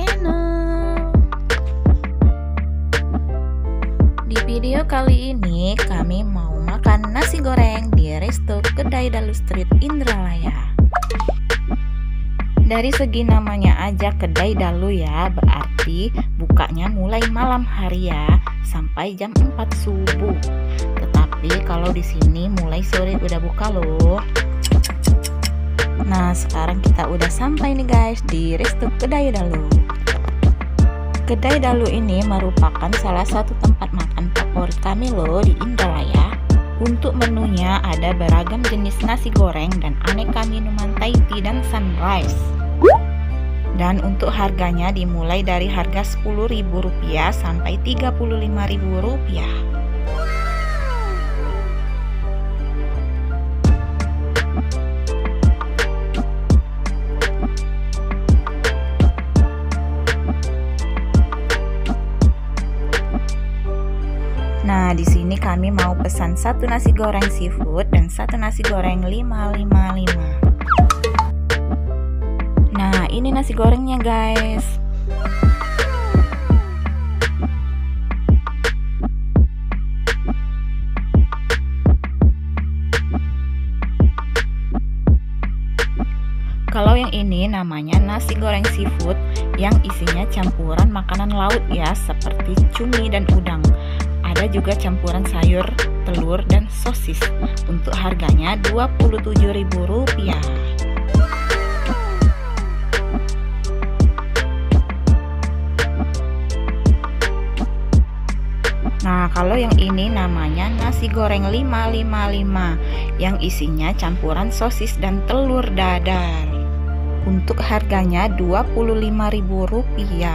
channel. Di video kali ini kami mau makan nasi goreng di resto Kedai Dalu Street Indralaya. Dari segi namanya aja Kedai Dalu ya, berarti bukanya mulai malam hari ya, sampai jam 4 subuh. Tetapi kalau di sini mulai sore udah buka loh. Nah, sekarang kita udah sampai nih guys di resto Kedai Dalu. Kedai Dalu ini merupakan salah satu tempat makan favorit kami loh di Indralaya. Untuk menunya ada beragam jenis nasi goreng dan aneka minuman Thai tea dan sunrise. Dan untuk harganya dimulai dari harga Rp10.000 sampai Rp35.000. Nah, di sini kami mau pesan satu nasi goreng seafood dan satu nasi goreng 555. Nah, ini nasi gorengnya guys. Kalau yang ini namanya nasi goreng seafood yang isinya campuran makanan laut ya, seperti cumi dan udang. Ada juga campuran sayur, telur, dan sosis. Untuk harganya Rp27.000. Nah, kalau yang ini namanya nasi goreng 555 yang isinya campuran sosis dan telur dadar. Untuk harganya Rp25.000.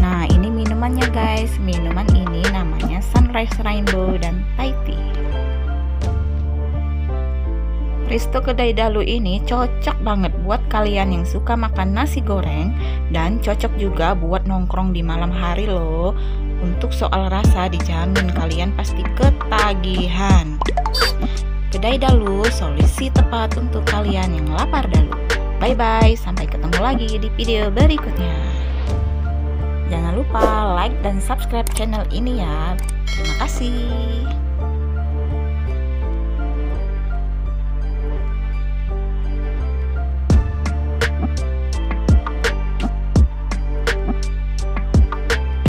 Nah, ini minumannya guys. Minuman ini namanya Sunrise Rainbow dan Thai tea. Resto Kedai Dalu ini cocok banget buat kalian yang suka makan nasi goreng dan cocok juga buat nongkrong di malam hari loh. Untuk soal rasa dijamin kalian pasti ketagihan. Kedai Dalu solusi tepat untuk kalian yang lapar dalu. Bye bye, sampai ketemu lagi di video berikutnya. Jangan lupa like dan subscribe channel ini ya. Terima kasih.